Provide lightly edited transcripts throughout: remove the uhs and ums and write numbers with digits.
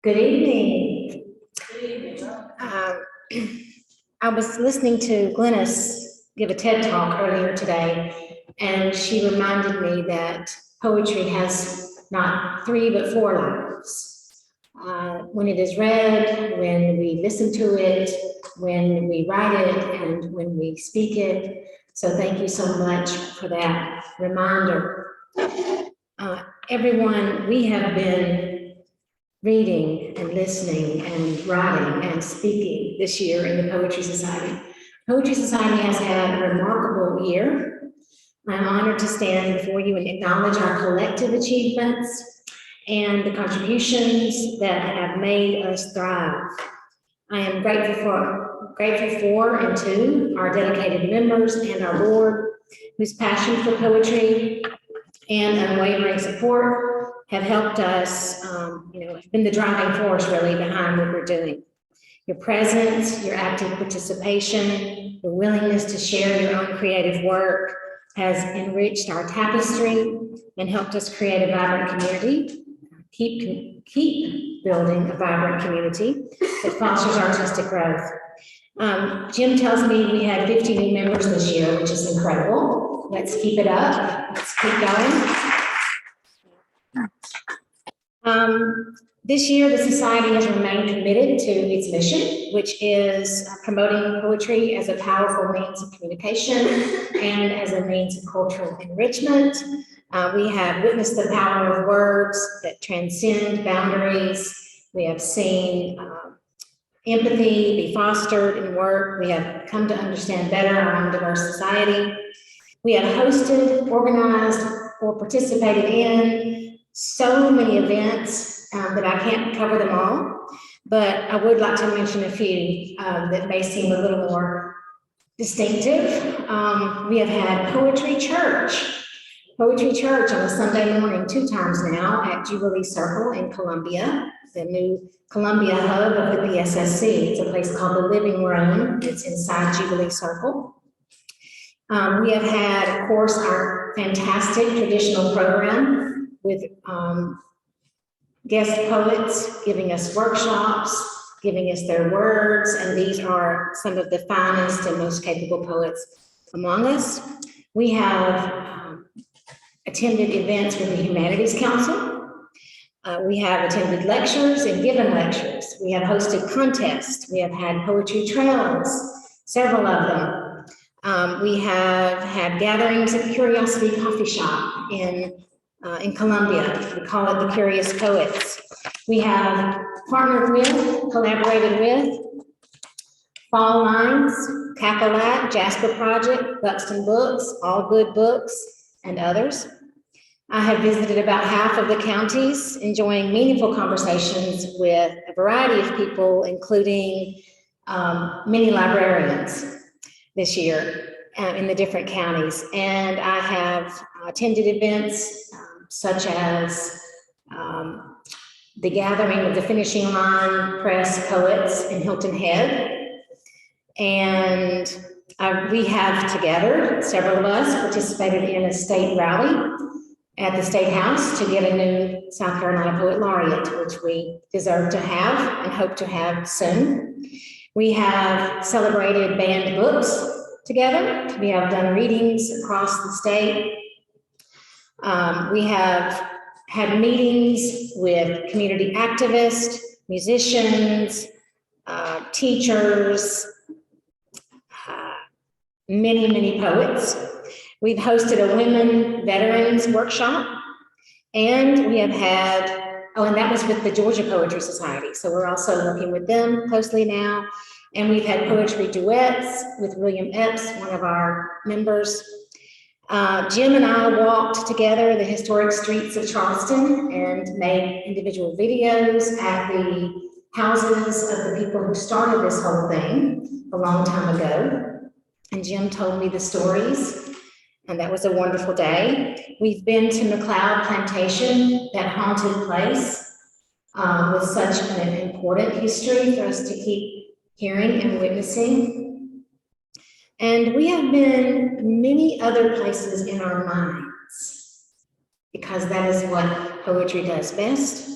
Good evening. I was listening to Glenis give a TED Talk earlier today, and she reminded me that poetry has not 3 but 4 lives. When it is read, when we listen to it, when we write it, and when we speak it. So thank you so much for that reminder. Everyone, we have been reading and listening and writing and speaking this year in the Poetry Society. Poetry Society has had a remarkable year. I'm honored to stand before you and acknowledge our collective achievements and the contributions that have made us thrive. I am grateful for and to our dedicated members and our board, whose passion for poetry and unwavering support have helped us, have been the driving force really behind what we're doing. Your presence, your active participation, your willingness to share your own creative work has enriched our tapestry and helped us create a vibrant community. Keep building a vibrant community that fosters artistic growth. Jim tells me we had 50 new members this year, which is incredible. Let's keep it up. Let's keep going. This year, the Society has remained committed to its mission, which is promoting poetry as a powerful means of communication and as a means of cultural enrichment. We have witnessed the power of words that transcend boundaries. We have seen empathy be fostered in work. We have come to understand better our own diverse society. We have hosted, organized, or participated in so many events that I can't cover them all, but I would like to mention a few that may seem a little more distinctive. We have had Poetry Church on a Sunday morning 2 times now at Jubilee Circle in Columbia, the new Columbia hub of the PSSC. It's a place called the Living Room. It's inside Jubilee Circle. We have had, of course, our fantastic traditional program with guest poets giving us workshops, giving us their words, and these are some of the finest and most capable poets among us. We have attended events with the Humanities Council. We have attended lectures and given lectures. We have hosted contests. We have had poetry trails, several of them. We have had gatherings at Curiosity Coffee Shop in Columbia. We call it the Curious Poets. We have partnered with, collaborated with Fall Lines, Cackalack, Jasper Project, Buxton Books, All Good Books, and others. I have visited about half of the counties, enjoying meaningful conversations with a variety of people, including many librarians this year in the different counties. And I have attended events such as the gathering of the Finishing Line Press Poets in Hilton Head. And we have together, several of us participated in a state rally at the State House to get a new South Carolina Poet Laureate, which we deserve to have and hope to have soon. We have celebrated banned books together. We have done readings across the state. We have had meetings with community activists, musicians, teachers, many poets. We've hosted a women veterans workshop, and we have had, and that was with the Georgia Poetry Society. So we're also working with them closely now. And we've had poetry duets with William Epps, one of our members. Jim and I walked together the historic streets of Charleston and made individual videos at the houses of the people who started this whole thing a long time ago. And Jim told me the stories, and that was a wonderful day. We've been to McLeod Plantation, that haunted place, with such an important history for us to keep hearing and witnessing. And we have been many other places in our minds, because that is what poetry does best.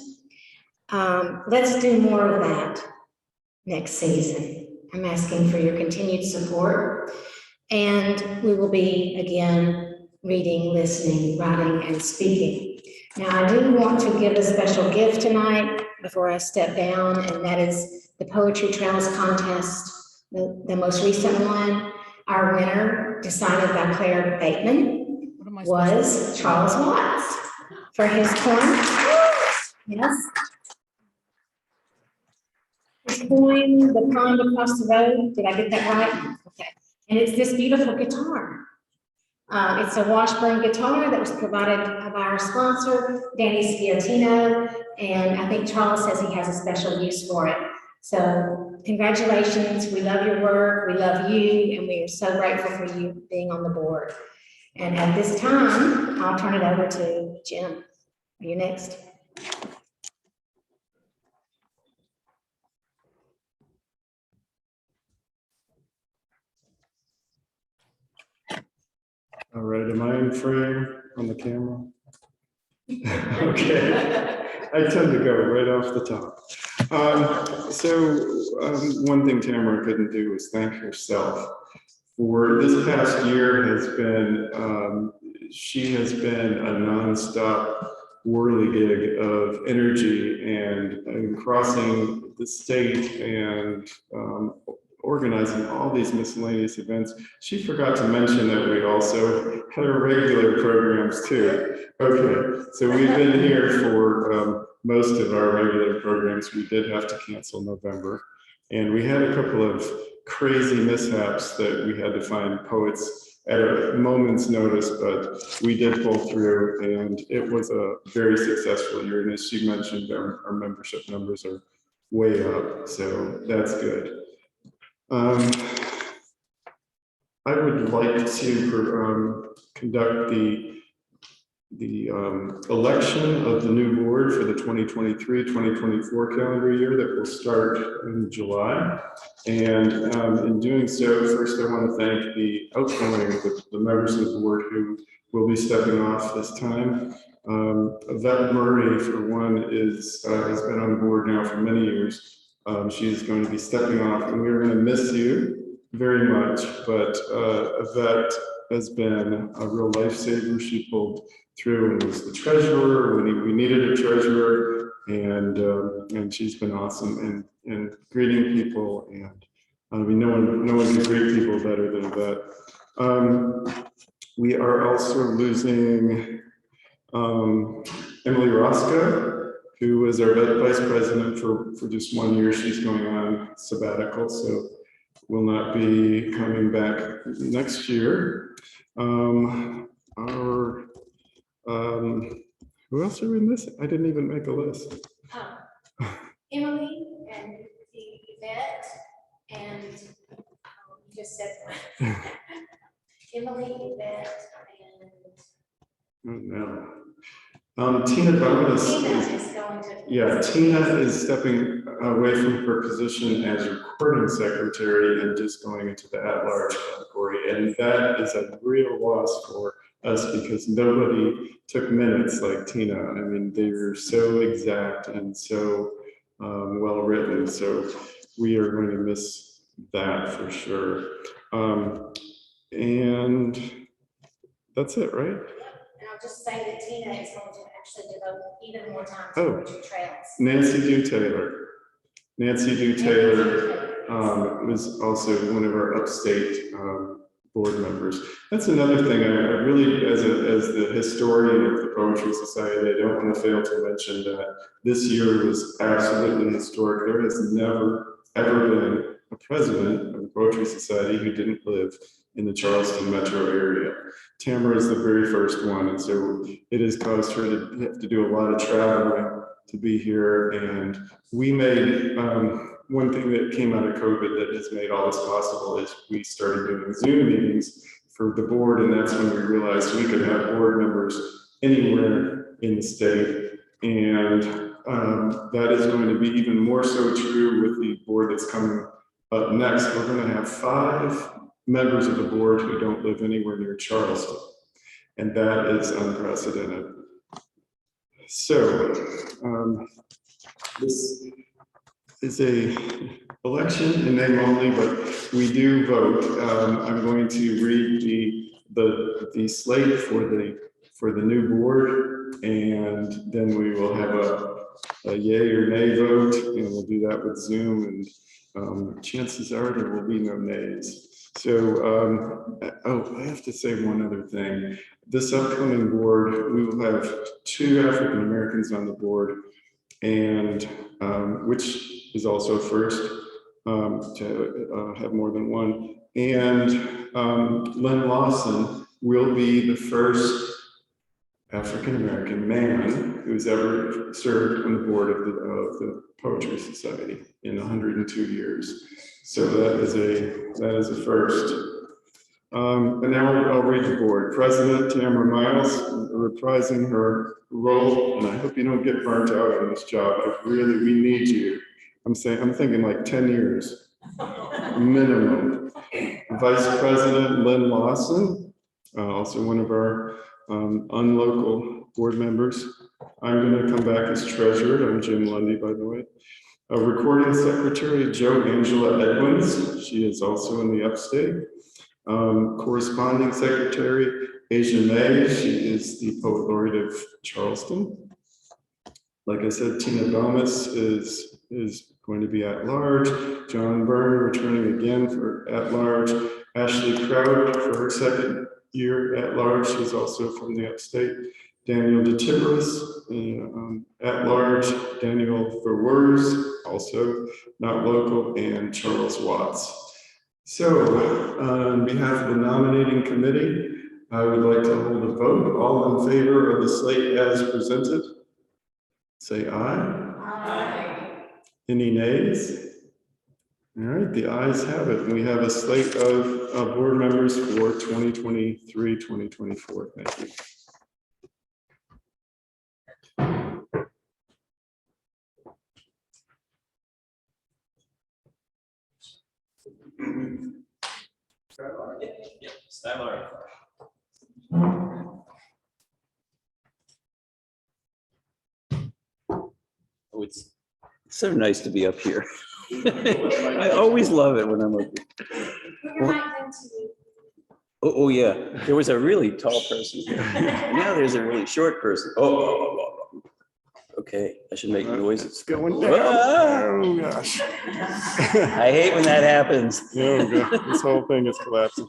Let's do more of that next season. I'm asking for your continued support. And we will be, again, reading, listening, writing, and speaking. Now, I do want to give a special gift tonight before I step down, and that is the Poetry Trails Contest, the most recent one. Our winner, decided by Claire Bateman, was Charles Watts for his poem. Yes. His poem, The Pond Across the Road. Did I get that right? Okay. And it's this beautiful guitar. It's a Washburn guitar that was provided by our sponsor, Danny Sciotino, and I think Charles says he has a special use for it. So congratulations, we love your work, we love you, and we are so grateful for you being on the board. And at this time, I'll turn it over to Jim. Are you next? All right, am I in frame on the camera? Okay, I tend to go right off the top. One thing Tamara couldn't do was thank herself for this past year. Has been she has been a nonstop whirligig of energy and crossing the state and organizing all these miscellaneous events. She forgot to mention that we also had our regular programs too. Okay, so we've been here for most of our regular programs. We did have to cancel November, and we had a couple of crazy mishaps that we had to find poets at a moment's notice, but we did pull through, and it was a very successful year. And as she mentioned, our membership numbers are way up, so that's good. I would like to conduct the election of the new board for the 2023-2024 calendar year that will start in July. And in doing so, first I want to thank the outgoing, the members of the board who will be stepping off this time. Yvette Murray, for one, has been on board now for many years. She is going to be stepping off, and we are going to miss you very much. But Yvette has been a real lifesaver. She pulled through and was the treasurer when we needed a treasurer, and she's been awesome in greeting people. And I mean, no one can greet people better than Yvette. We are also losing Emily Roscoe, who was our vice president for just 1 year. She's going on sabbatical, so will not be coming back next year. Who else are we missing? I didn't even make a list. Emily and Yvette, and you just said Emily, Yvette, and Tina Bonus is going to. Yeah, Tina is stepping away from her position as recording secretary and just going into the at-large category. And that is a real loss for us because nobody took minutes like Tina. I mean, they were so exact and so well written. So we are going to miss that for sure. And that's it, right? And I'll just say that Tina is going to actually devote even more time to Poetry Trails. Nancy Dew Taylor was also one of our upstate board members. That's another thing I really, as the historian of the Poetry Society, I don't want to fail to mention that this year was absolutely historic. There has never, ever been a president of the Poetry Society who didn't live in the Charleston metro area. Tamara is the very first one, and so it has caused her to have to do a lot of traveling to be here. And we made one thing that came out of COVID that has made all this possible is we started doing Zoom meetings for the board, and that's when we realized we could have board members anywhere in the state. And that is going to be even more so true with the board that's coming up next. We're going to have 5 members of the board who don't live anywhere near Charleston, and that is unprecedented. So This is a election in name only, but we do vote. I'm going to read the slate for the new board, and then we will have a yay or nay vote, and we'll do that with Zoom, and chances are there will be no nays. So, oh, I have to say one other thing. This upcoming board, we will have 2 African Americans on the board, and which is also a first to have more than one. And Len Lawson will be the first African-American man who's ever served on the board of the Poetry Society in 102 years. So that is a first. And now I'll read the board. President Tamara Miles, reprising her role, and I hope you don't get burnt out on this job. We need you. I'm thinking like 10 years minimum. Vice President Lynn Lawson, also one of our unlocal board members. I'm going to come back as treasurer. I'm Jim Lundy, by the way. Recording Secretary Jo Angela Edwins. She is also in the upstate. Corresponding Secretary Asia May. She is the Poet Laureate of Charleston. Like I said, Tina Gomez is going to be at large. John Byrne returning again for at large. Ashley Crowd for her second year at large. She's also from the upstate. Daniel DeTiberis at large. Daniel Verwers, also not local, and Charles Watts. So, on behalf of the nominating committee, I would like to hold a vote. All in favor of the slate as presented, say aye. Aye. Any nays? All right, the ayes have it. We have a slate of board members for 2023, 2024. Thank you. Skylar. Oh, it's so nice to be up here. I always love it when I'm up here. Oh, yeah, there was a really tall person here. Now there's a really short person. Oh. Okay, I should make noises. It's going down. Oh gosh. I hate when that happens. Oh God, this whole thing is collapsing.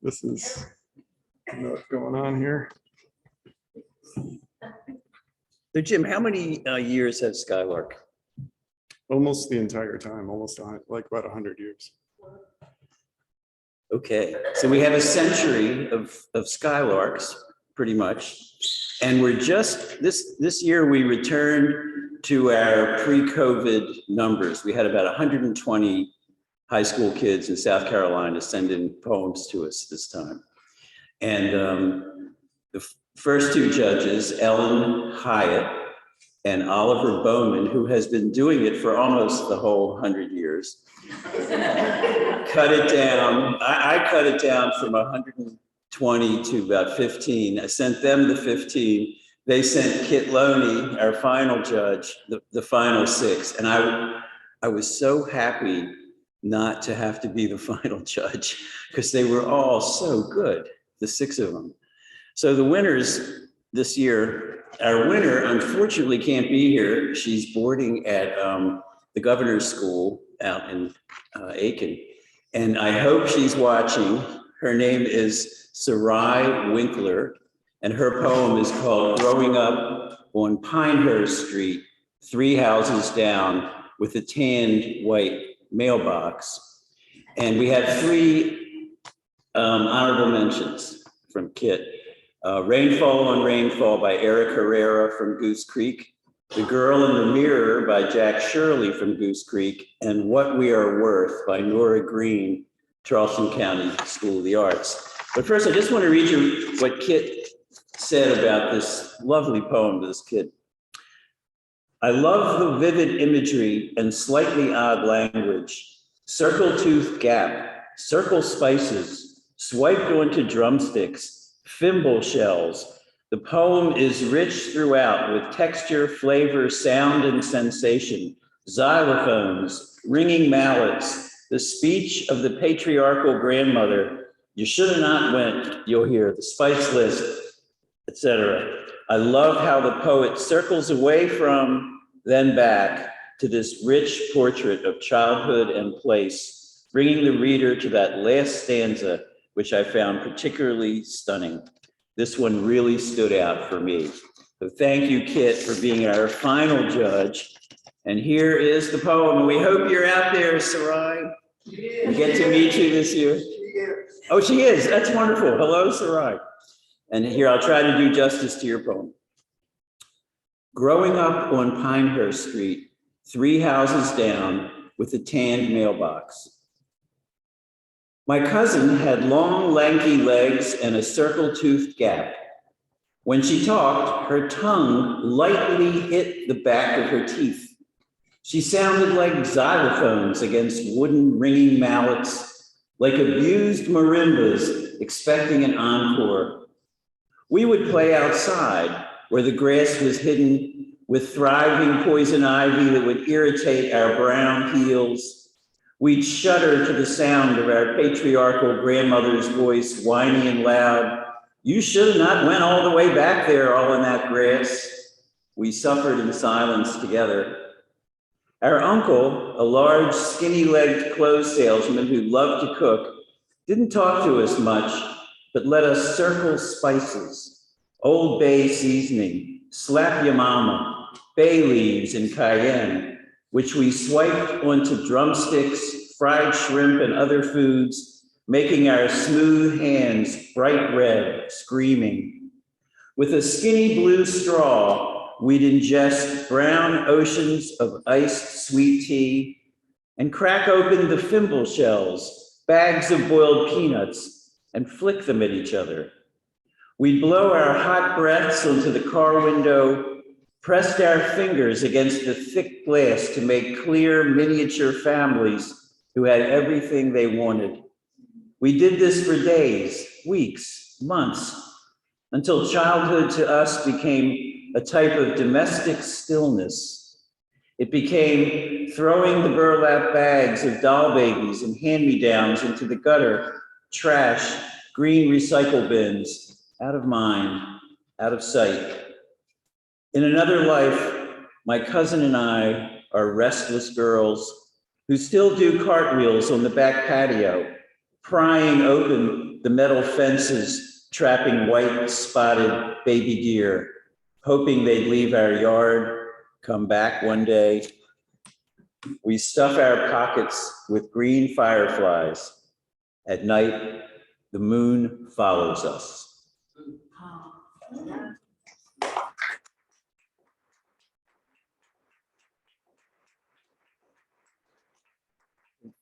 This is what's going on here. So Jim, how many years has Skylark? Almost the entire time, almost like about 100 years. Okay, so we have a century of Skylarks, pretty much. And we're just, this year we returned to our pre-COVID numbers. We had about 120 high school kids in South Carolina send in poems to us this time. And the first 2 judges, Ellen Hyatt and Oliver Bowman, who has been doing it for almost the whole 100 years, cut it down. I cut it down from 120 to about 15. I sent them the 15. They sent Kit Loney, our final judge, the final 6. And I was so happy not to have to be the final judge because they were all so good, the 6 of them. So the winners this year, our winner unfortunately can't be here. She's boarding at the governor's school out in Aiken. And I hope she's watching. Her name is Sarai Winkler, and her poem is called Growing Up on Pinehurst Street, 3 houses down with a tanned white mailbox. And we had 3 honorable mentions from Kit. Rainfall on Rainfall by Eric Herrera from Goose Creek, The Girl in the Mirror by Jack Shirley from Goose Creek, and What We Are Worth by Nora Green, Charleston County School of the Arts. But first, I just want to read you what Kit said about this lovely poem to this kid. I love the vivid imagery and slightly odd language. Circle-toothed gap, circle spices, swiped onto drumsticks, thimble shells, The poem is rich throughout with texture, flavor, sound, and sensation, xylophones, ringing mallets, the speech of the patriarchal grandmother, "You should have not went," you'll hear, the spice list, etc. I love how the poet circles away from, then back to this rich portrait of childhood and place, bringing the reader to that last stanza, which I found particularly stunning. This one really stood out for me. So thank you, Kit, for being our final judge. And here is the poem. We hope you're out there, Sarai. We get to meet you this year. Oh, she is. That's wonderful. Hello, Sarai. And here, I'll try to do justice to your poem. Growing up on Pinehurst Street, 3 houses down with a tanned mailbox. My cousin had long, lanky legs and a circle-toothed gap. When she talked, her tongue lightly hit the back of her teeth. She sounded like xylophones against wooden ringing mallets, like abused marimbas expecting an encore. We would play outside where the grass was hidden with thriving poison ivy that would irritate our brown heels. We'd shudder to the sound of our patriarchal grandmother's voice, whiny and loud. "You should have not went all the way back there, all in that grass." We suffered in silence together. Our uncle, a large, skinny-legged clothes salesman who loved to cook, didn't talk to us much, but let us circle spices, Old Bay seasoning, slap ya mama, bay leaves, and cayenne, which we swiped onto drumsticks, fried shrimp, and other foods, making our smooth hands bright red, screaming. With a skinny blue straw, we'd ingest brown oceans of iced sweet tea and crack open the thimble shells, bags of boiled peanuts, and flick them at each other. We'd blow our hot breaths onto the car window, pressed our fingers against the thick glass to make clear miniature families who had everything they wanted. We did this for days, weeks, months, until childhood to us became a type of domestic stillness. It became throwing the burlap bags of doll babies and hand-me-downs into the gutter, trash, green recycle bins, out of mind, out of sight. In another life, my cousin and I are restless girls who still do cartwheels on the back patio, prying open the metal fences, trapping white spotted baby deer, hoping they'd leave our yard, come back one day. We stuff our pockets with green fireflies. At night, the moon follows us.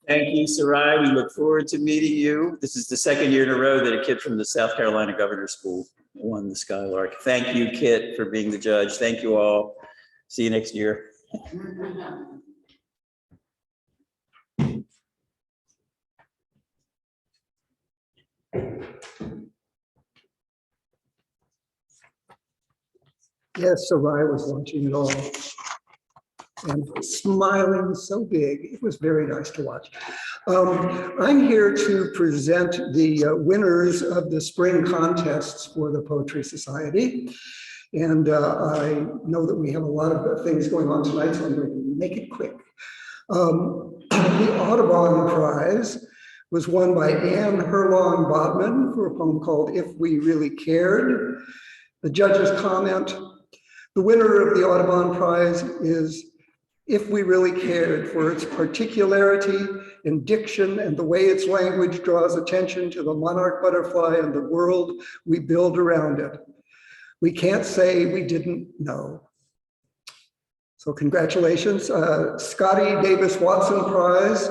Thank you, Sarai. We look forward to meeting you. This is the second year in a row that a kid from the South Carolina Governor's School won the Skylark. Thank you, Kit, for being the judge. Thank you all. See you next year. Yes, Sarai was watching it all and smiling so big. It was very nice to watch. I'm here to present the winners of the spring contests for the Poetry Society. And I know that we have a lot of things going on tonight, so I'm going to make it quick. The Audubon Prize was won by Anne Herlong Bodman for a poem called "If We Really Cared." The judge's comment: the winner of the Audubon Prize is "If We Really Cared," for its particularity in diction and the way its language draws attention to the monarch butterfly and the world we build around it. We can't say we didn't know. So congratulations. Scotty Davis Watson Prize.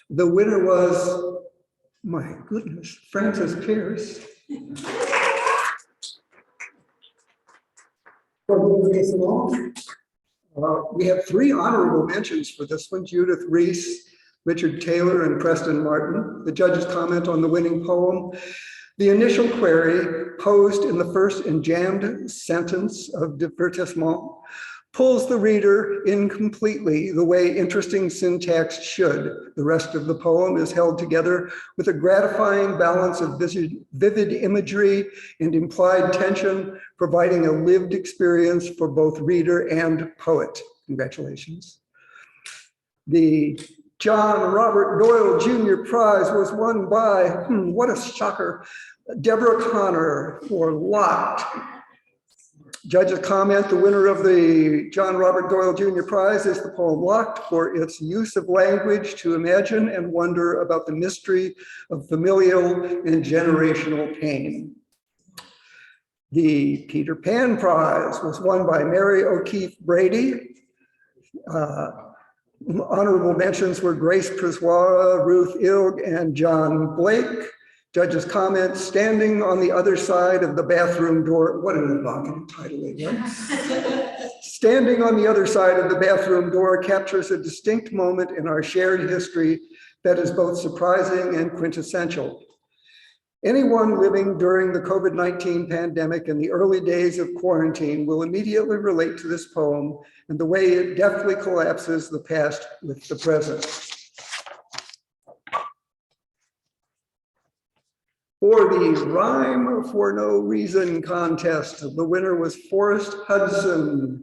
The winner was, my goodness, Francis Pierce. We have 3 honorable mentions for this one: Judith Reese, Richard Taylor, and Preston Martin. The judge's comment on the winning poem: the initial query, posed in the first enjambed sentence of divertissement pulls the reader in completely the way interesting syntax should. The rest of the poem is held together with a gratifying balance of vivid imagery and implied tension, providing a lived experience for both reader and poet. Congratulations. The John Robert Doyle Jr. Prize was won by, what a shocker, Deborah Connor for Lot. Judges comment, the winner of the John Robert Doyle Jr. Prize is the poem Locked for its use of language to imagine and wonder about the mystery of familial and generational pain. The Peter Pan Prize was won by Mary O'Keefe Brady. Honorable mentions were Grace Priswara, Ruth Ilg, and John Blake. Judges comment, standing on the other side of the bathroom door. What an evocative title, right? Standing on the other side of the bathroom door captures a distinct moment in our shared history that is both surprising and quintessential. Anyone living during the COVID-19 pandemic and the early days of quarantine will immediately relate to this poem and the way it deftly collapses the past with the present. For the Rhyme for No Reason contest, the winner was Forrest Hudson.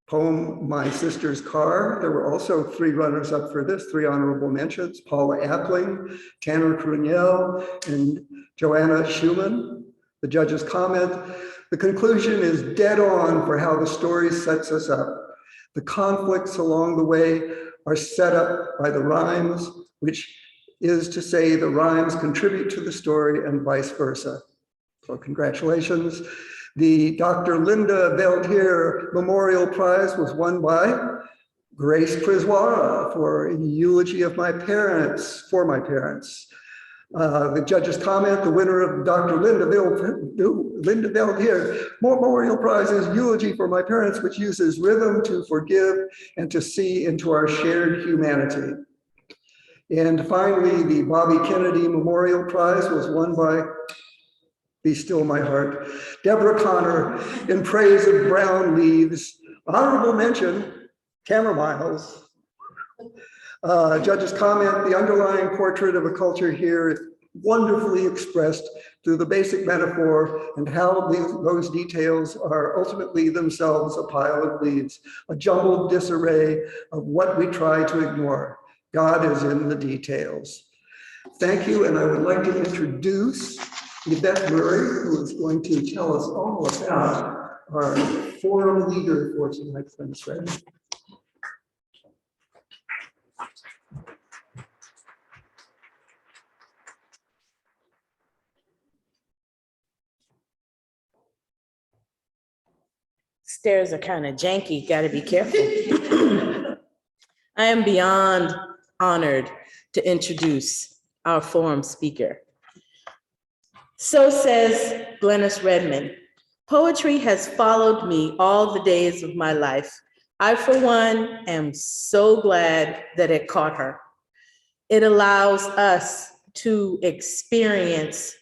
Poem, My Sister's Car. There were also 3 runners-up for this, 3 honorable mentions, Paula Appling, Tanner Cruniel, and Joanna Schumann. The judges comment, the conclusion is dead on for how the story sets us up. The conflicts along the way are set up by the rhymes, which is to say the rhymes contribute to the story and vice versa. So congratulations. The Dr. Linda Veldheer Memorial Prize was won by Grace Priswara for Eulogy of My Parents, for my parents. The judges comment, the winner of Dr. Linda Veldheer Memorial Prize is Eulogy for My Parents, which uses rhythm to forgive and to see into our shared humanity. And finally, the Bobby Kennedy Memorial Prize was won by Be Still My Heart, Deborah Connor, in praise of brown leaves. Honorable mention, Camera Miles. Judges comment, the underlying portrait of a culture here is wonderfully expressed through the basic metaphor and how those details are ultimately themselves a pile of leaves, a jumbled disarray of what we try to ignore. God is in the details. Thank you, and I would like to introduce Yvette Murray, who is going to tell us all about our forum leader for tonight's demonstration. Stairs are kind of janky, got to be careful. I am beyond honored to introduce our forum speaker. So says Glenis Redmond, poetry has followed me all the days of my life. I, for one, am so glad that it caught her. It allows us to experience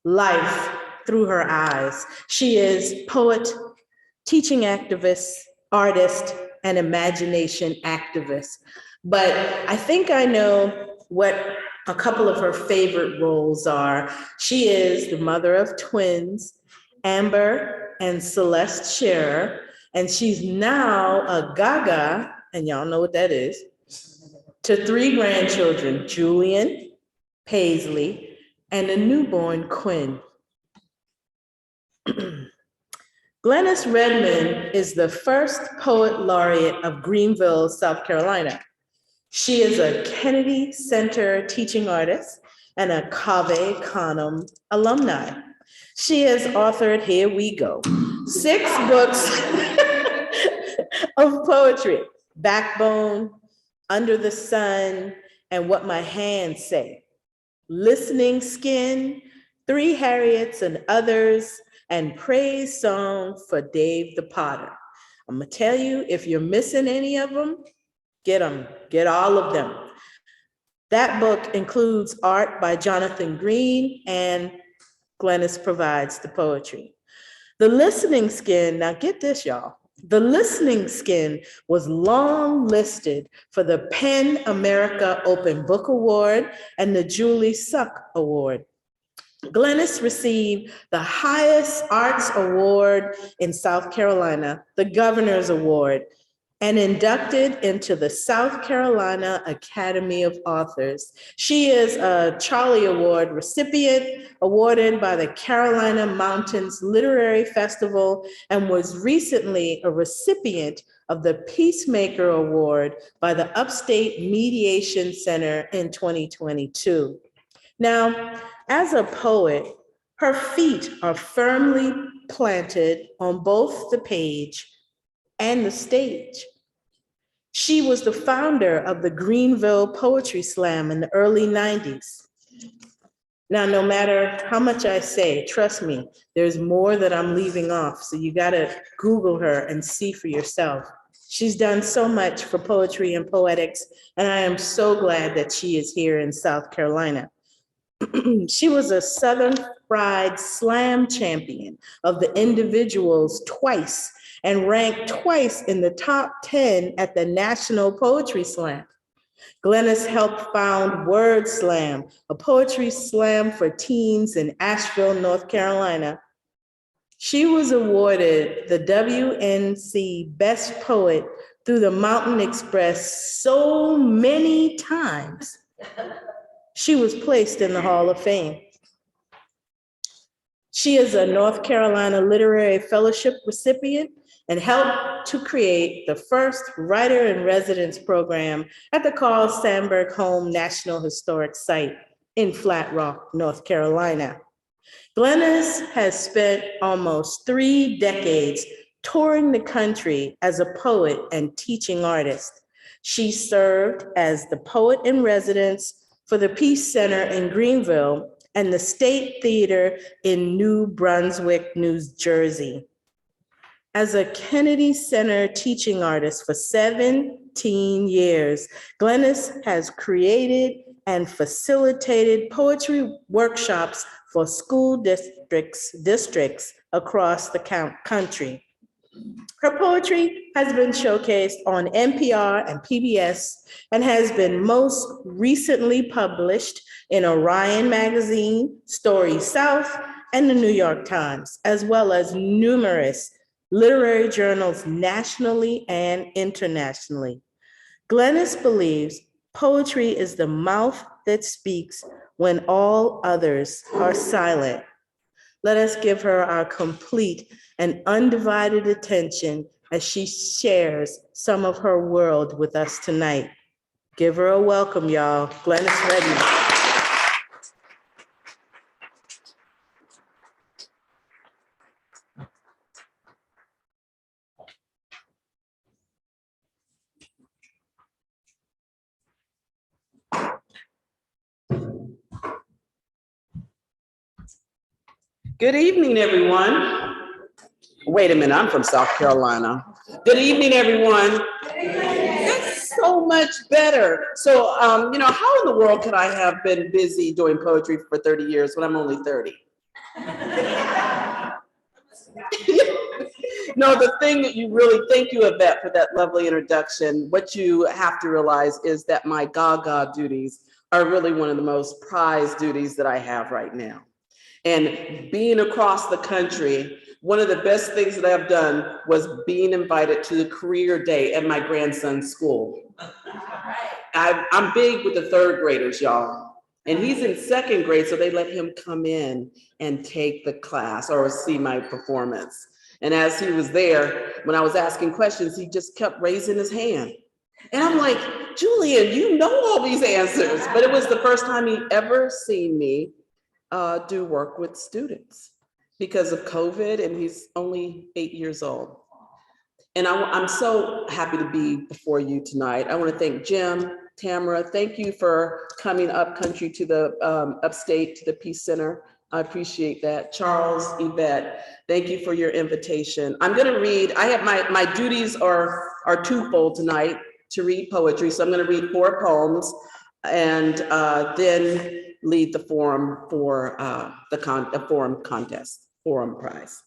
life through her eyes. She is poet, teaching activist, artist, and imagination activist. But I think I know what a couple of her favorite roles are. She is the mother of twins, Amber and Celeste Scherer, and she's now a gaga, and y'all know what that is, to 3 grandchildren, Julian, Paisley, and a newborn Quinn. Glenis Redmond is the first poet laureate of Greenville, South Carolina. She is a Kennedy Center teaching artist and a Cave Canem alumni. She has authored, here we go, 6 books of poetry, Backbone, Under the Sun, and What My Hands Say, Listening Skin, 3 Harriets and Others, and Praise Song for Dave the Potter. I'm gonna tell you, if you're missing any of them, get all of them. That book includes art by Jonathan Green and Glenis provides the poetry. The listening skin, now get this, y'all. The listening skin was long listed for the PEN America Open Book Award and the Julie Suck Award. Glenis received the highest arts award in South Carolina, the Governor's Award, and inducted into the South Carolina Academy of Authors. She is a Charlie Award recipient awarded by the Carolina Mountains Literary Festival and was recently a recipient of the Peacemaker Award by the Upstate Mediation Center in 2022. Now, as a poet, her feet are firmly planted on both the page and the stage. She was the founder of the Greenville Poetry Slam in the early 90s. Now, no matter how much I say, trust me, there's more that I'm leaving off, so you gotta Google her and see for yourself. She's done so much for poetry and poetics, and I am so glad that she is here in South Carolina. She was a Southern Fried Slam champion of the individuals twice and ranked twice in the top 10 at the National Poetry Slam. Glenis helped found Word Slam, a poetry slam for teens in Asheville, North Carolina. She was awarded the WNC Best Poet through the Mountain Express so many times. She was placed in the Hall of Fame. She is a North Carolina Literary Fellowship recipient and helped to create the first Writer in Residence program at the Carl Sandburg Home National Historic Site in Flat Rock, North Carolina. Glenis has spent almost 3 decades touring the country as a poet and teaching artist. She served as the poet in residence for the Peace Center in Greenville and the State Theater in New Brunswick, New Jersey. As a Kennedy Center teaching artist for 17 years, Glenis has created and facilitated poetry workshops for school districts across the country. Her poetry has been showcased on NPR and PBS and has been most recently published in Orion Magazine, Story South, and the New York Times, as well as numerous literary journals nationally and internationally. Glenis believes poetry is the mouth that speaks when all others are silent. Let us give her our complete and undivided attention as she shares some of her world with us tonight. Give her a welcome, y'all. Glenis Redmond. Good evening, everyone. Wait a minute, I'm from South Carolina. Good evening, everyone. That's so much better. So, how in the world could I have been busy doing poetry for 30 years when I'm only 30? No, the thing that you really, thank you, Yvette, for that lovely introduction. What you have to realize is that my Gaga duties are really one of the most prized duties that I have right now. And being across the country, one of the best things that I've done was being invited to the career day at my grandson's school. I'm big with the 3rd graders, y'all. And he's in 2nd grade, so they let him come in and take the class or see my performance. And as he was there, when I was asking questions, he just kept raising his hand. And I'm like, Julian, you know all these answers. But it was the first time he'd ever seen me do work with students because of COVID, and he's only 8 years old. And I'm so happy to be before you tonight. I want to thank Jim, Tamara, thank you for coming up country to the upstate to the Peace Center. I appreciate that. Charles, Yvette, thank you for your invitation. I'm going to read, I have my duties are twofold tonight to read poetry. So I'm going to read 4 poems and then lead the forum for the forum contest, forum prize.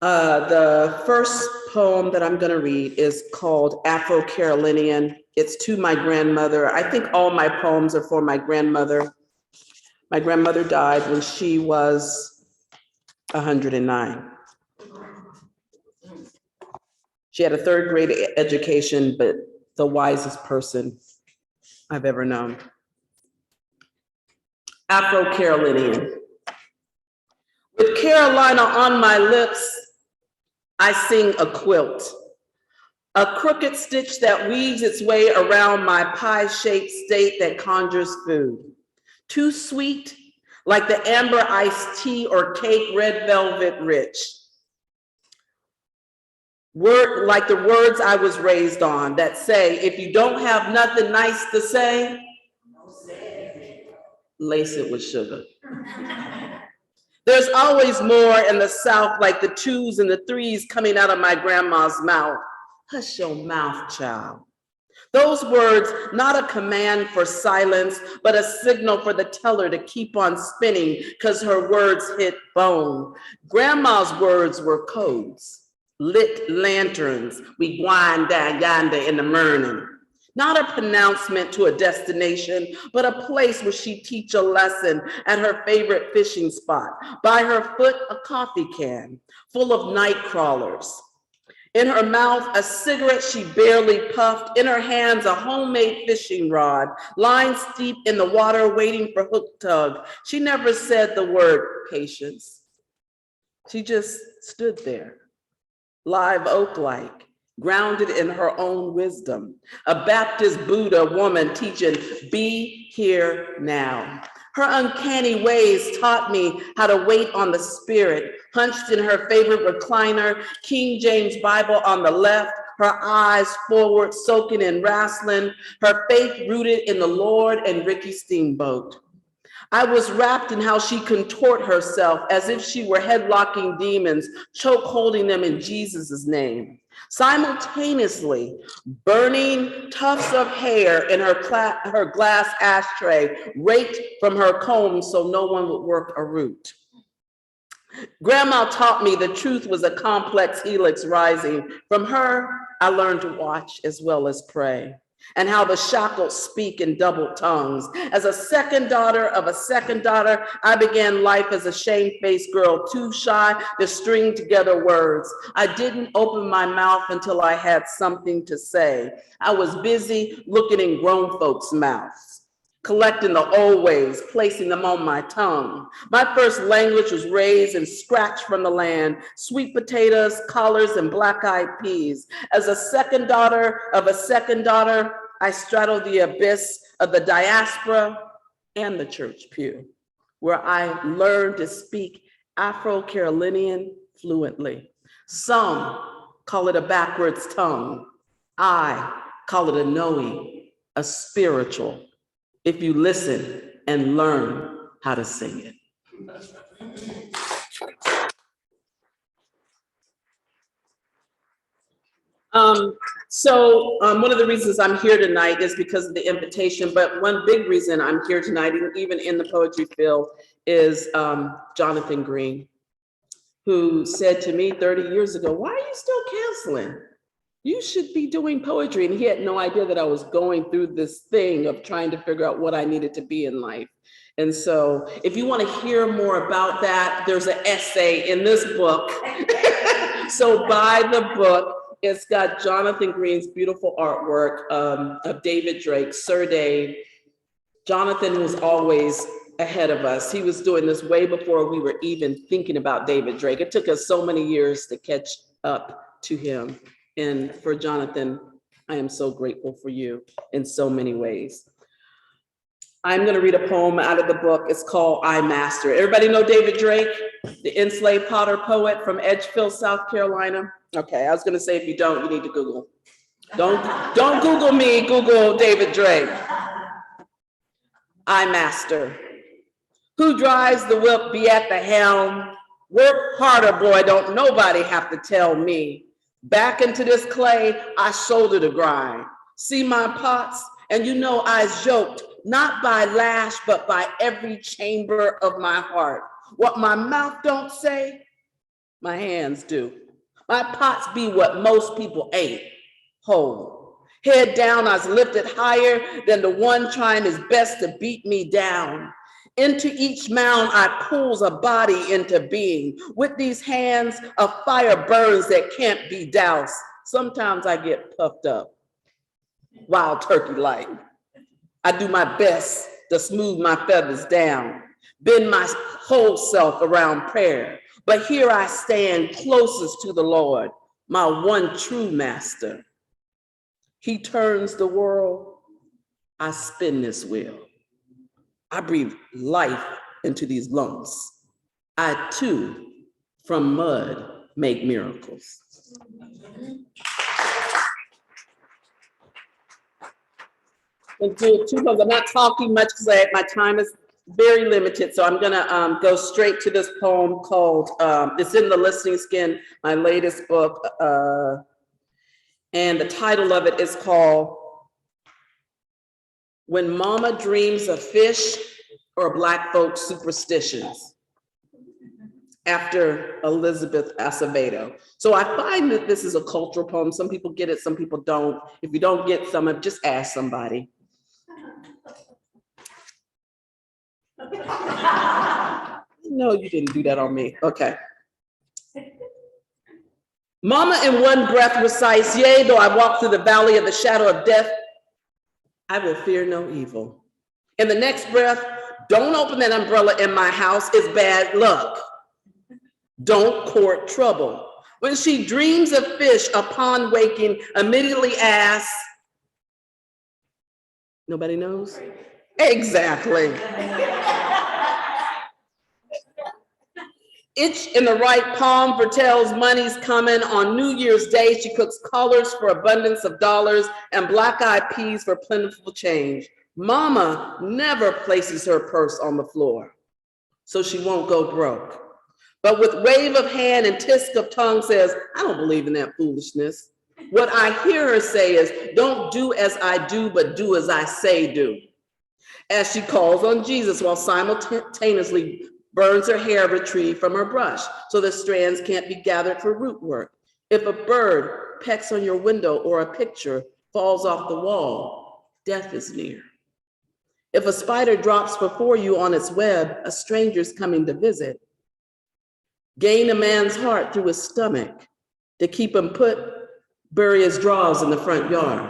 The first poem that I'm going to read is called Afro-Carolinian. It's to my grandmother. I think all my poems are for my grandmother. My grandmother died when she was 109. She had a third grade education, but the wisest person I've ever known. Afro-Carolinian. With Carolina on my lips, I sing a quilt, a crooked stitch that weaves its way around my pie-shaped state that conjures food. Too sweet, like the amber iced tea or cake, red velvet rich. Word like the words I was raised on that say, if you don't have nothing nice to say, lace it with sugar. There's always more in the South, like the 2s and the 3s coming out of my grandma's mouth. Hush your mouth, child. Those words, not a command for silence, but a signal for the teller to keep on spinning because her words hit bone. Grandma's words were codes, lit lanterns. We wind down yonder in the morning. Not a pronouncement to a destination, but a place where she teach a lesson at her favorite fishing spot. By her foot, a coffee can full of night crawlers. In her mouth, a cigarette she barely puffed. In her hands, a homemade fishing rod, lying steep in the water, waiting for hook tug. She never said the word patience. She just stood there, live oak-like, grounded in her own wisdom. A Baptist Buddha woman teaching, be here now. Her uncanny ways taught me how to wait on the spirit, hunched in her favorite recliner, King James Bible on the left, her eyes forward, soaking in wrestling, her faith rooted in the Lord and Ricky Steamboat. I was wrapped in how she contort herself as if she were headlocking demons, choke holding them in Jesus' name. Simultaneously, burning tufts of hair in her glass ashtray, raked from her comb so no one would work a root. Grandma taught me the truth was a complex helix rising. From her, I learned to watch as well as pray, and how the shackled speak in double tongues. As a second daughter of a second daughter, I began life as a shamefaced girl, too shy to string together words. I didn't open my mouth until I had something to say. I was busy looking in grown folks' mouths, collecting the old ways, placing them on my tongue. My first language was raised and scratched from the land, sweet potatoes, collards, and black-eyed peas. As a second daughter of a second daughter, I straddled the abyss of the diaspora and the church pew, where I learned to speak Afro-Carolinian fluently. Some call it a backwards tongue. I call it a knowing, a spiritual, if you listen and learn how to sing it. One of the reasons I'm here tonight is because of the invitation, but one big reason I'm here tonight, even in the poetry field, is Jonathan Green, who said to me 30 years ago, why are you still canceling? You should be doing poetry. And he had no idea that I was going through this thing of trying to figure out what I needed to be in life. And so if you want to hear more about that, there's an essay in this book. So buy the book. It's got Jonathan Green's beautiful artwork of David Drake, Sir Dave. Jonathan was always ahead of us. He was doing this way before we were even thinking about David Drake. It took us so many years to catch up to him. And for Jonathan, I am so grateful for you in so many ways. I'm going to read a poem out of the book. It's called I Master. Everybody know David Drake, the enslaved potter poet from Edgefield, South Carolina? Okay, I was going to say if you don't, you need to Google. Don't Google me, Google David Drake. I Master. Who drives the whip, be at the helm. Work harder, boy, don't nobody have to tell me. Back into this clay, I shoulder the grind. See my pots, and you know I's yoked, not by lash, but by every chamber of my heart. What my mouth don't say, my hands do. My pots be what most people ain't, whole. Head down, I was lifted higher than the one trying his best to beat me down. Into each mound, I pulls a body into being. With these hands, a fire burns that can't be doused. Sometimes I get puffed up, wild turkey-like. I do my best to smooth my feathers down, bend my whole self around prayer. But here I stand closest to the Lord, my one true master. He turns the world, I spin this wheel. I breathe life into these lungs. I too, from mud, make miracles. And I'm not talking much because my time is very limited, so I'm gonna go straight to this poem called, it's in the Listening Skin, my latest book, and the title of it is called When Mama Dreams of Fish or Black Folks Superstitions, after Elizabeth Acevedo. So I find that this is a cultural poem. Some people get it, some people don't. If you don't get some, just ask somebody. No, you didn't do that on me. Okay. Mama in one breath recites, yea, though I walk through the valley of the shadow of death, I will fear no evil. In the next breath, don't open that umbrella in my house, it's bad luck. Don't court trouble. When she dreams of fish upon waking, immediately asks, nobody knows? Exactly. Itch in the right palm foretells money's coming. On New Year's Day, she cooks collards for abundance of dollars and black-eyed peas for plentiful change. Mama never places her purse on the floor, so she won't go broke. But with wave of hand and tisk of tongue says, I don't believe in that foolishness. What I hear her say is, don't do as I do, but do as I say do. As she calls on Jesus while simultaneously burns her hair retrieved from her brush so the strands can't be gathered for root work. If a bird pecks on your window or a picture falls off the wall, death is near. If a spider drops before you on its web, a stranger's coming to visit. Gain a man's heart through his stomach to keep him put, bury his drawers in the front yard.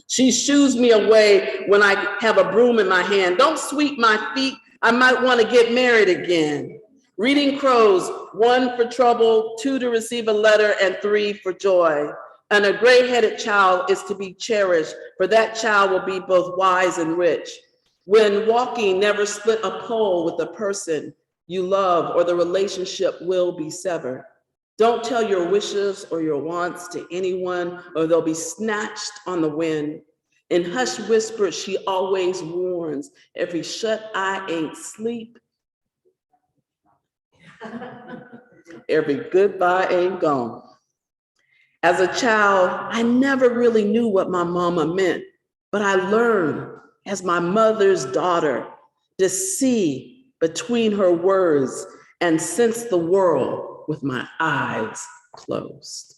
She shoos me away when I have a broom in my hand. Don't sweep my feet, I might want to get married again. Reading crows, 1 for trouble, 2 to receive a letter, and 3 for joy. And a gray-headed child is to be cherished, for that child will be both wise and rich. When walking, never split a pole with the person you love, or the relationship will be severed. Don't tell your wishes or your wants to anyone, or they'll be snatched on the wind. In hushed whispers, she always warns, every shut eye ain't sleep. Every goodbye ain't gone. As a child, I never really knew what my mama meant, but I learned as my mother's daughter to see between her words and sense the world with my eyes closed.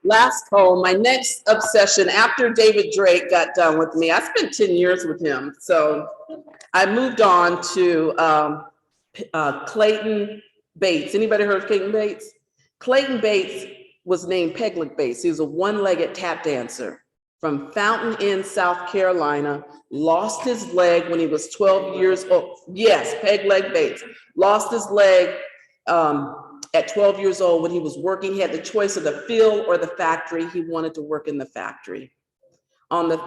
Last poem, my next obsession after David Drake got done with me. I spent 10 years with him. So I moved on to Clayton Bates. Anybody heard of Clayton Bates? Clayton Bates was named Peg-leg Bates. He was a one-legged tap dancer from Fountain Inn, South Carolina, lost his leg when he was 12 years old. Yes, Peg-leg Bates. Lost his leg at 12 years old when he was working. He had the choice of the field or the factory. He wanted to work in the factory.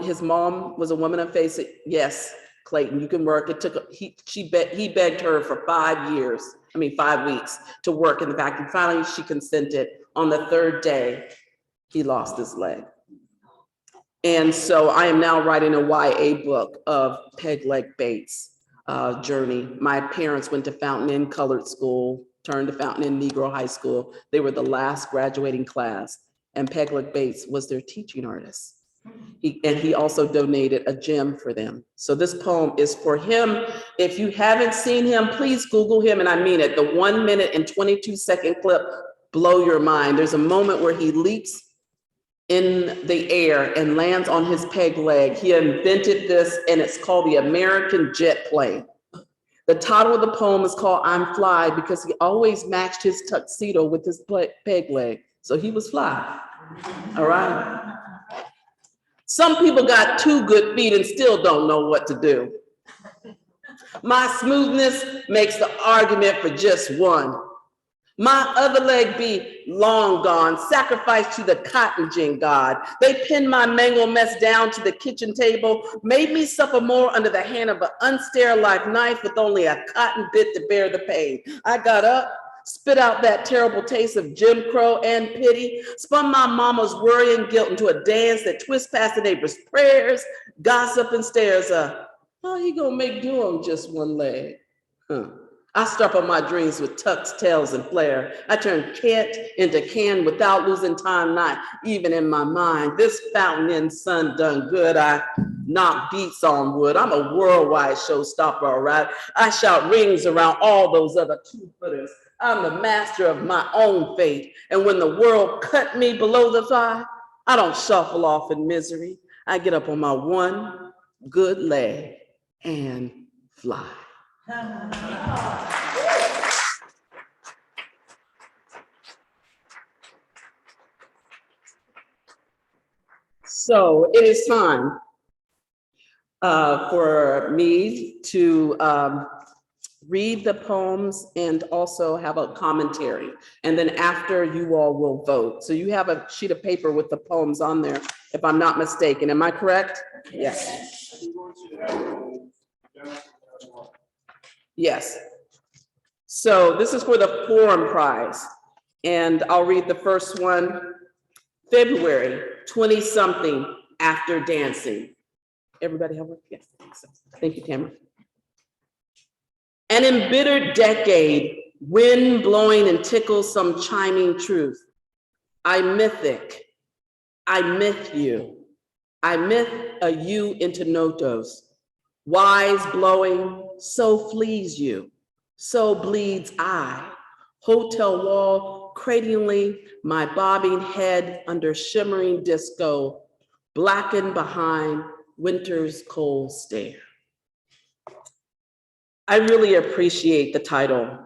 His mom was a woman of faith. Said, yes, Clayton, you can work. It took, he begged her for 5 weeks to work in the factory. Finally, she consented. On the third day, he lost his leg. And so I am now writing a YA book of Peg-leg Bates' journey. My parents went to Fountain Inn Colored School. turned to Fountain Inn Negro High School. They were the last graduating class, and Pegleg Bates was their teaching artist. He also donated a gem for them. So this poem is for him. If you haven't seen him, please Google him, and I mean it. The 1 minute and 22-second clip, blow your mind. There's a moment where he leaps in the air and lands on his peg leg. He invented this, and it's called the American jet plane. The title of the poem is called I'm Fly because he always matched his tuxedo with his peg leg. So he was fly, all right? Some people got 2 good feet and still don't know what to do. My smoothness makes the argument for just one. My other leg be long gone, sacrificed to the cotton gin god. They pinned my mango mess down to the kitchen table, made me suffer more under the hand of an unsterilized knife with only a cotton bit to bear the pain. I got up, spit out that terrible taste of Jim Crow and pity, spun my mama's worry and guilt into a dance that twists past the neighbor's prayers, gossip and stares of, how he gonna make do on just one leg? I start on my dreams with tucks, tails, and flair. I turn can't into can without losing time, not even in my mind. This Fountain Inn sun done good. I knock beats on wood. I'm a worldwide showstopper, all right? I shout rings around all those other 2-footers. I'm the master of my own fate. And when the world cut me below the thigh, I don't shuffle off in misery. I get up on my one good leg and fly. So it is time for me to read the poems and also have a commentary. And then after, you all will vote. So you have a sheet of paper with the poems on there, if I'm not mistaken. Am I correct? Yes. Yes. So this is for the Forum Prize. And I'll read the first one. February 20-something after dancing. Everybody have one? Yes. Thank you, Tamara. An embittered decade, wind blowing and tickles some chiming truth. I mythic, I myth you. I myth a you into notos. Wise blowing, so flees you, so bleeds I. Hotel wall, cradling my bobbing head under shimmering disco, blackened behind winter's cold stare. I really appreciate the title.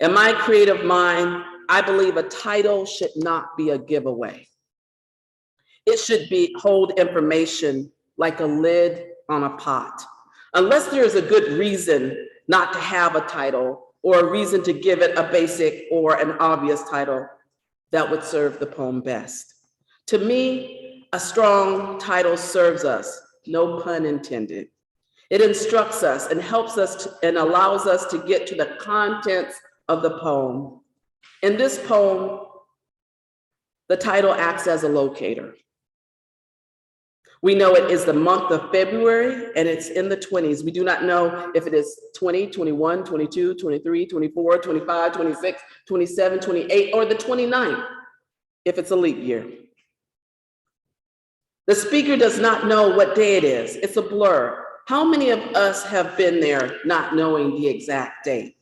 In my creative mind, I believe a title should not be a giveaway. It should hold information like a lid on a pot. Unless there is a good reason not to have a title or a reason to give it a basic or an obvious title that would serve the poem best. To me, a strong title serves us, no pun intended. It instructs us and helps us and allows us to get to the contents of the poem. In this poem, the title acts as a locator. We know it is the month of February and it's in the 20s. We do not know if it is 20, 21, 22, 23, 24, 25, 26, 27, 28, or the 29th, if it's a leap year. The speaker does not know what day it is. It's a blur. How many of us have been there not knowing the exact date?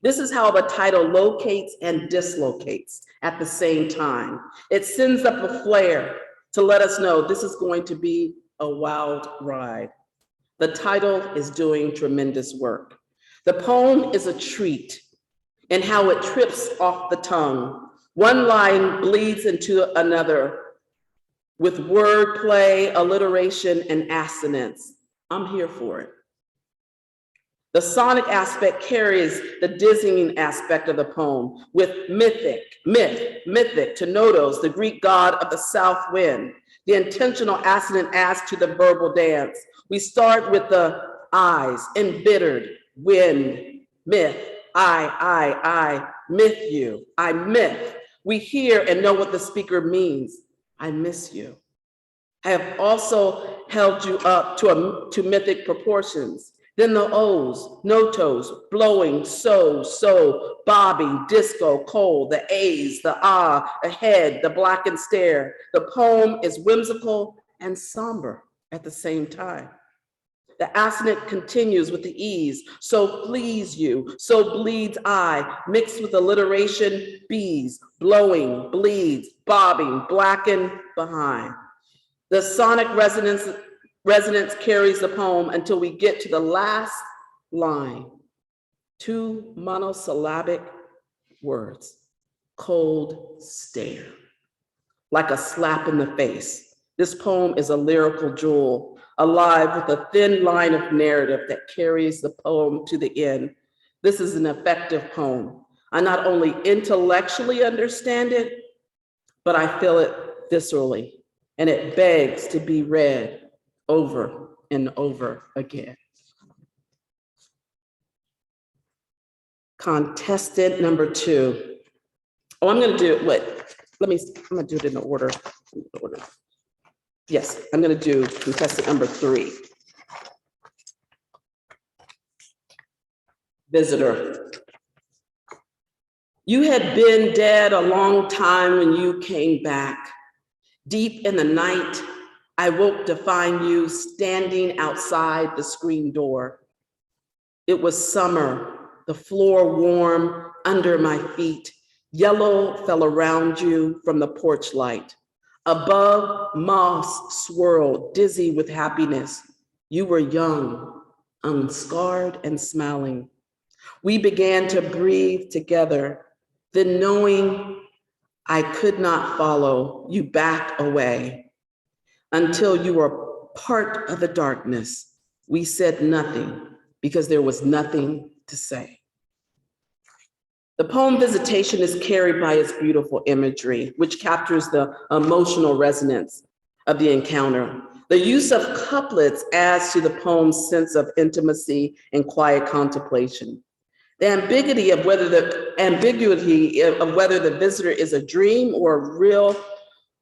This is how the title locates and dislocates at the same time. It sends up a flare to let us know this is going to be a wild ride. The title is doing tremendous work. The poem is a treat in how it trips off the tongue. One line bleeds into another with wordplay, alliteration, and assonance. I'm here for it. The sonic aspect carries the dizzying aspect of the poem with mythic to notos, the Greek god of the south wind. The intentional assonant adds to the verbal dance. We start with the eyes, embittered, wind, myth, I myth you, I myth. We hear and know what the speaker means. I miss you. I have also held you up to mythic proportions. Then the O's, no-tos, blowing, so, bobbing, disco, cold, the A's, the ah, ahead, the blackened stare. The poem is whimsical and somber at the same time. The assonant continues with the E's, so please you, so bleeds I, mixed with alliteration, B's, blowing, bleeds, bobbing, blackened behind. The sonic resonance carries the poem until we get to the last line. 2 monosyllabic words, cold stare, like a slap in the face. This poem is a lyrical jewel, alive with a thin line of narrative that carries the poem to the end. This is an effective poem. I not only intellectually understand it, but I feel it viscerally, and it begs to be read over and over again. Contestant number 2. Oh, I'm gonna do it, I'm gonna do it in order. Yes, I'm gonna do contestant number 3. Visitor. You had been dead a long time when you came back. Deep in the night, I woke to find you standing outside the screen door. It was summer, the floor warm under my feet. Yellow fell around you from the porch light. Above, moss swirled, dizzy with happiness. You were young, unscarred and smiling. We began to breathe together. Then, knowing I could not follow, you backed away. Until you were part of the darkness, we said nothing because there was nothing to say. The poem Visitation is carried by its beautiful imagery, which captures the emotional resonance of the encounter. The use of couplets adds to the poem's sense of intimacy and quiet contemplation. The ambiguity of whether the visitor is a dream or a real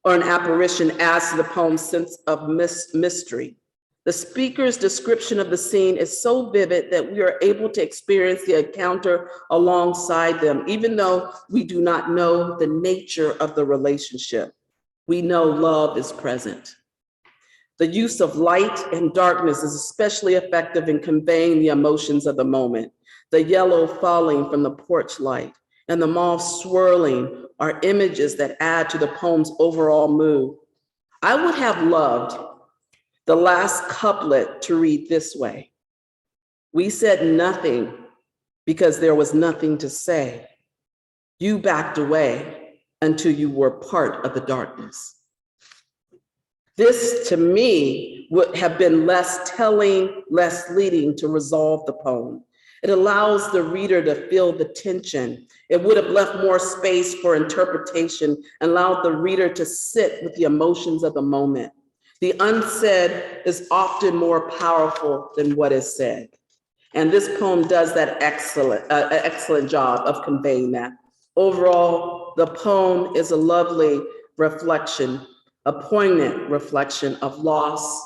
or an apparition adds to the poem's sense of mystery. The speaker's description of the scene is so vivid that we are able to experience the encounter alongside them, even though we do not know the nature of the relationship. We know love is present. The use of light and darkness is especially effective in conveying the emotions of the moment. The yellow falling from the porch light and the moth swirling are images that add to the poem's overall mood. I would have loved the last couplet to read this way. We said nothing because there was nothing to say. You backed away until you were part of the darkness. This, to me, would have been less telling, less leading to resolve the poem. It allows the reader to feel the tension. It would have left more space for interpretation and allowed the reader to sit with the emotions of the moment. The unsaid is often more powerful than what is said. And this poem does that excellent job of conveying that. Overall, the poem is a lovely reflection, a poignant reflection of loss,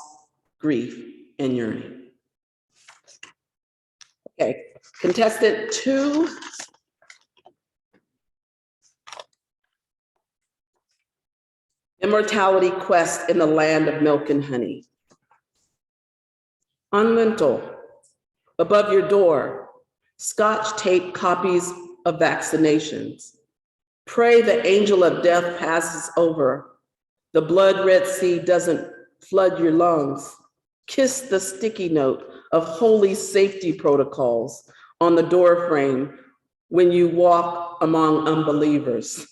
grief, and yearning. Okay, contestant 2. Immortality Quest in the Land of Milk and Honey. On lintel, above your door, Scotch tape copies of vaccinations. Pray the angel of death passes over. The blood red sea doesn't flood your lungs. Kiss the sticky note of holy safety protocols on the door frame when you walk among unbelievers.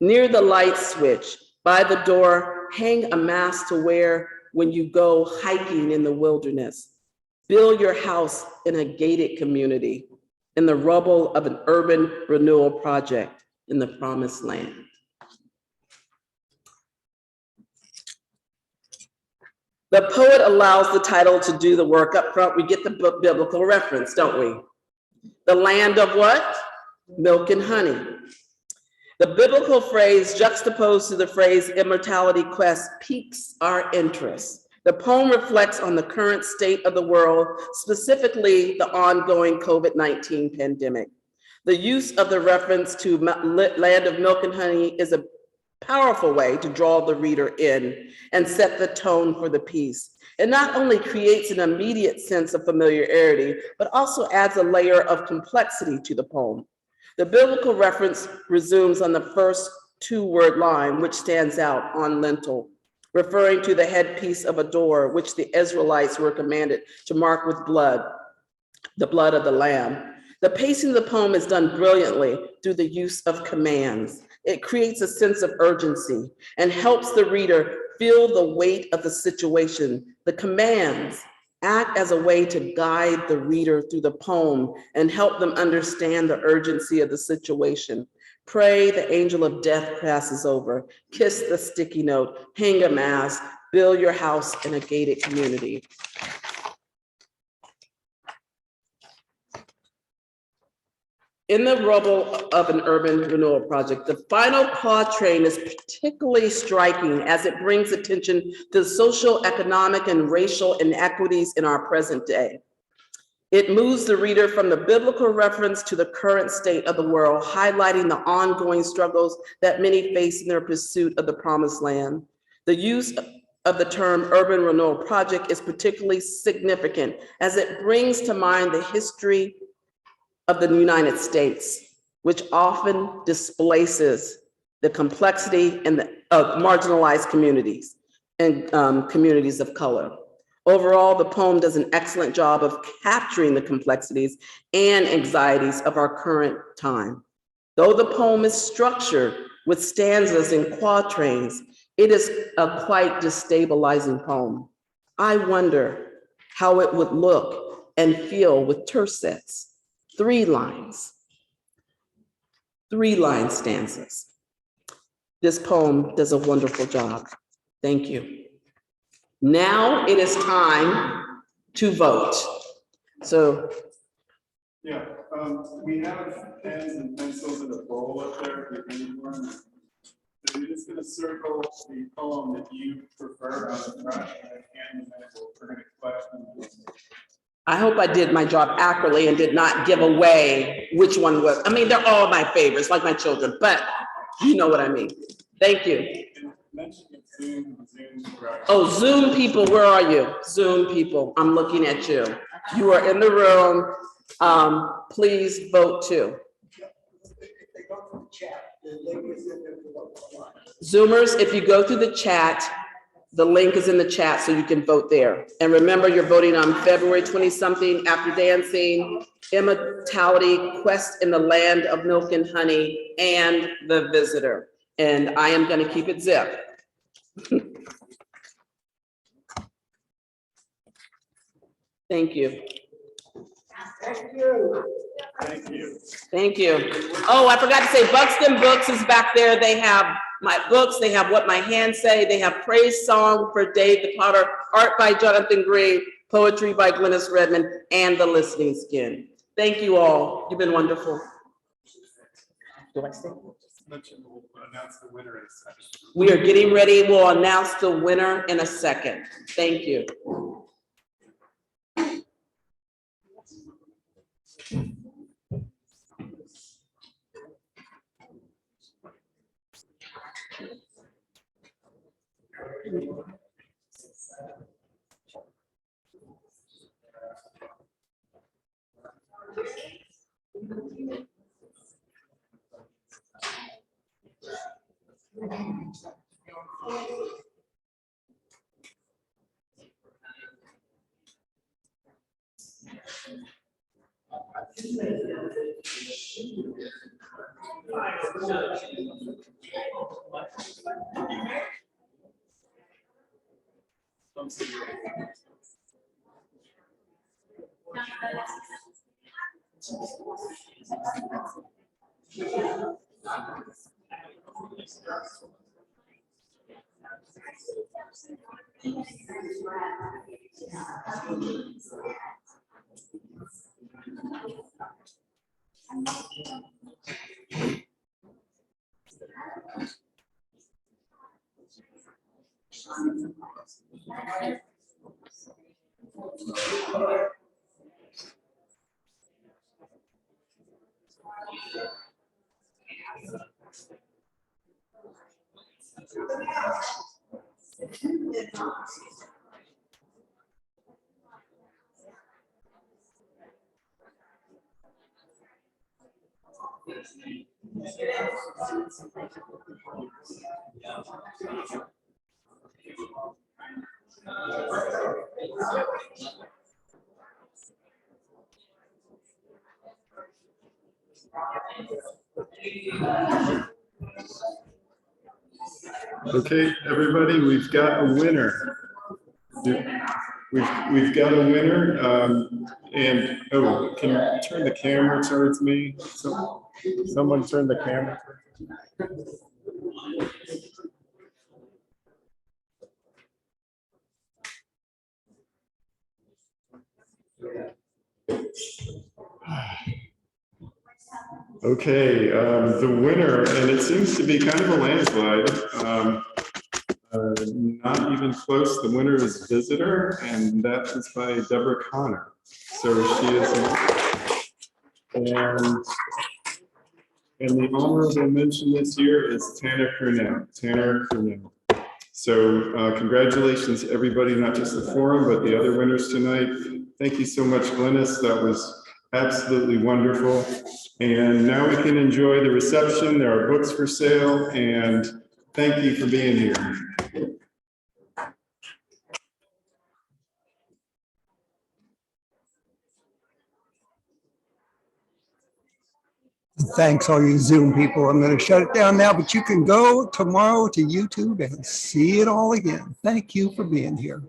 Near the light switch, by the door, hang a mask to wear when you go hiking in the wilderness. Build your house in a gated community, in the rubble of an urban renewal project in the promised land. The poet allows the title to do the work up front. We get the biblical reference, don't we? The land of what? Milk and honey. The biblical phrase juxtaposed to the phrase immortality quest piques our interest The poem reflects on the current state of the world, specifically the ongoing COVID-19 pandemic. The use of the reference to Land of Milk and Honey is a powerful way to draw the reader in and set the tone for the piece. It not only creates an immediate sense of familiarity, but also adds a layer of complexity to the poem. The biblical reference resumes on the first two-word line, which stands out on lintel, referring to the headpiece of a door, which the Israelites were commanded to mark with blood, the blood of the Lamb. The pacing of the poem is done brilliantly through the use of commands. It creates a sense of urgency and helps the reader feel the weight of the situation. The commands act as a way to guide the reader through the poem and help them understand the urgency of the situation. Pray, the angel of death passes over. Kiss the sticky note, hang a mask, build your house in a gated community. In the rubble of an urban renewal project, the final quatrain is particularly striking as it brings attention to the social, economic, and racial inequities in our present day. It moves the reader from the biblical reference to the current state of the world, highlighting the ongoing struggles that many face in their pursuit of the promised land. The use of the term urban renewal project is particularly significant as it brings to mind the history of the United States, which often displaces the complexity of marginalized communities and communities of color. Overall, the poem does an excellent job of capturing the complexities and anxieties of our current time. Though the poem is structured with stanzas and quatrains, it is a quite destabilizing poem. I wonder how it would look and feel with tercets. 3 lines, 3-line stanzas. This poem does a wonderful job. Thank you. Now it is time to vote. So. Yeah, we have pens and pencils in a bowl up there if you need one. So you're just gonna circle the poem that you prefer on the front and we're gonna question. I hope I did my job accurately and did not give away which one was. I mean, they're all my favorites, like my children, but you know what I mean. Thank you. Oh, Zoom people, where are you? Zoom people, I'm looking at you. You are in the room. Please vote too. Zoomers, if you go through the chat, the link is in the chat so you can vote there. And remember, you're voting on February 20-something, After Dancing, Immortality, Quest in the Land of Milk and Honey, and The Visitor. And I am going to keep it zip. Thank you. Thank you. Thank you. Thank you. Oh, I forgot to say, Buxton Books is back there. They have my books. They have What My Hands Say. They have Praise Song for Dave the Potter, Art by Jonathan Gray, Poetry by Glenis Redmond, and The Listening Skin. Thank you all. You've been wonderful. Do I say? We'll announce the winner in a second. We are getting ready. We'll announce the winner in a second. Thank you. Okay, everybody, we've got a winner. We've got a winner, and, oh, can you turn the camera towards me? Someone turn the camera. Okay, the winner, and it seems to be kind of a landslide. Not even close. The winner is Visitor, and that is by Deborah Connor. So she is, and the honorable mention this year is Tanner Cornell. Tanner Cornell. So congratulations, everybody, not just the forum, but the other winners tonight. Thank you so much, Glenis. That was absolutely wonderful. And now we can enjoy the reception. There are books for sale, and thank you for being here. Thanks, all you Zoom people. I'm going to shut it down now, but you can go tomorrow to YouTube and see it all again. Thank you for being here.